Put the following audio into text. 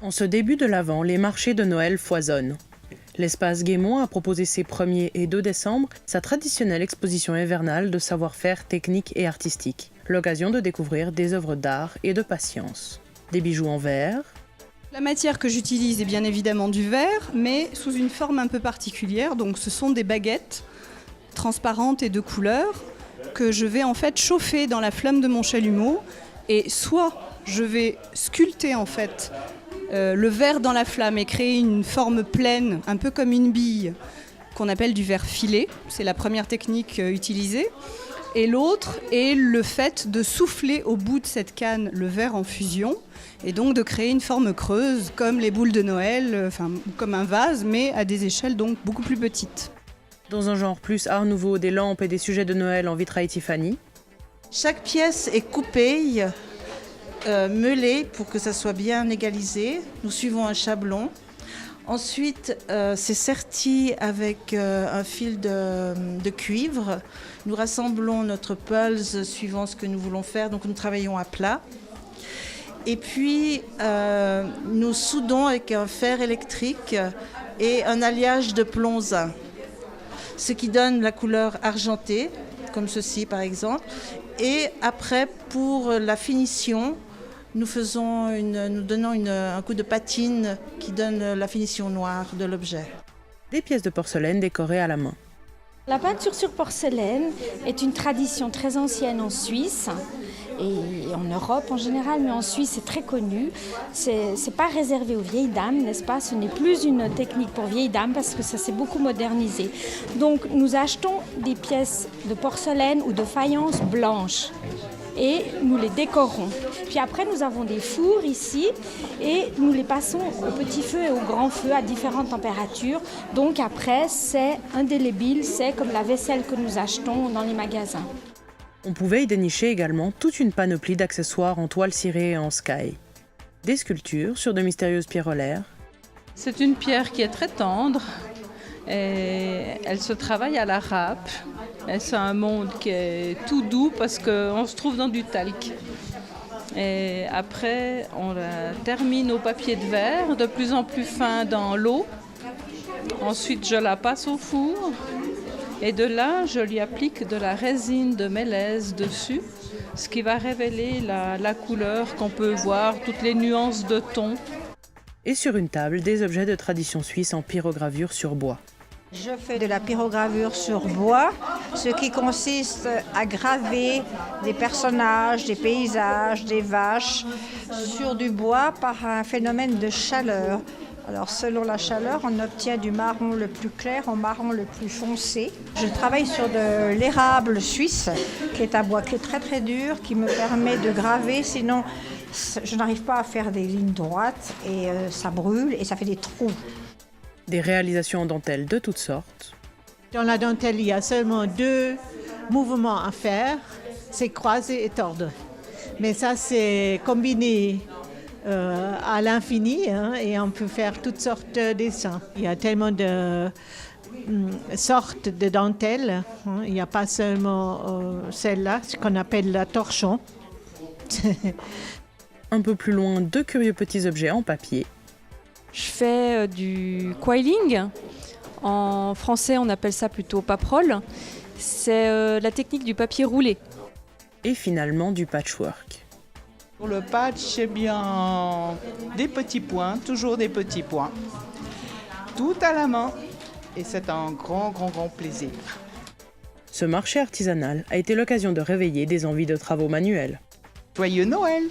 En ce début de l'Avent, les marchés de Noël foisonnent. L'Espace Guémont a proposé ses 1er et 2 décembre sa traditionnelle exposition hivernale de savoir-faire technique et artistique. L'occasion de découvrir des œuvres d'art et de patience. Des bijoux en verre. La matière que j'utilise est bien évidemment du verre, mais sous une forme un peu particulière. Donc ce sont des baguettes transparentes et de couleur que je vais en fait chauffer dans la flamme de mon chalumeau. Et soit je vais sculpter en fait le verre dans la flamme et créer une forme pleine, un peu comme une bille, qu'on appelle du verre filé. C'est la première technique utilisée. Et l'autre est le fait de souffler au bout de cette canne le verre en fusion et donc de créer une forme creuse comme les boules de Noël, comme un vase, mais à des échelles donc beaucoup plus petites. Dans un genre plus art nouveau, des lampes et des sujets de Noël en vitrail Tiffany. Chaque pièce est coupée, meulée pour que ça soit bien égalisé. Nous suivons un chablon. Ensuite, c'est serti avec un fil de cuivre. Nous rassemblons notre pulse suivant ce que nous voulons faire, donc nous travaillons à plat. Et puis, nous soudons avec un fer électrique et un alliage de plonzin, ce qui donne la couleur argentée, comme ceci par exemple. Et après, pour la finition, nous donnons un coup de patine qui donne la finition noire de l'objet. Des pièces de porcelaine décorées à la main. La peinture sur porcelaine est une tradition très ancienne en Suisse et en Europe en général, mais en Suisse c'est très connu. C'est pas réservé aux vieilles dames, n'est-ce pas? Ce n'est plus une technique pour vieilles dames parce que ça s'est beaucoup modernisé. Donc nous achetons des pièces de porcelaine ou de faïence blanche et nous les décorons. Puis après, nous avons des fours ici et nous les passons au petit feu et au grand feu à différentes températures. Donc après, c'est indélébile, c'est comme la vaisselle que nous achetons dans les magasins. On pouvait y dénicher également toute une panoplie d'accessoires en toile cirée et en sky. Des sculptures sur de mystérieuses pierrelaires. C'est une pierre qui est très tendre et elle se travaille à la râpe. Et c'est un monde qui est tout doux parce qu'on se trouve dans du talc. Et après, on la termine au papier de verre, de plus en plus fin dans l'eau. Ensuite, je la passe au four. Et de là, je lui applique de la résine de mélèze dessus, ce qui va révéler la couleur qu'on peut voir, toutes les nuances de tons. Et sur une table, des objets de tradition suisse en pyrogravure sur bois. Je fais de la pyrogravure sur bois, ce qui consiste à graver des personnages, des paysages, des vaches sur du bois par un phénomène de chaleur. Alors selon la chaleur, on obtient du marron le plus clair au marron le plus foncé. Je travaille sur de l'érable suisse, qui est un bois qui est très très dur, qui me permet de graver, sinon je n'arrive pas à faire des lignes droites et ça brûle et ça fait des trous. Des réalisations en dentelle de toutes sortes. Dans la dentelle, il y a seulement 2 mouvements à faire, c'est croiser et tordre. Mais ça, c'est combiné à l'infini et on peut faire toutes sortes de dessins. Il y a tellement de sortes de dentelles. Il n'y a pas seulement celle-là, ce qu'on appelle la torchon. Un peu plus loin, 2 curieux petits objets en papier. Je fais du coiling. En français, on appelle ça plutôt paperole. C'est la technique du papier roulé. Et finalement, du patchwork. Pour le patch, c'est bien des petits points, toujours des petits points. Tout à la main. Et c'est un grand plaisir. Ce marché artisanal a été l'occasion de réveiller des envies de travaux manuels. Joyeux Noël!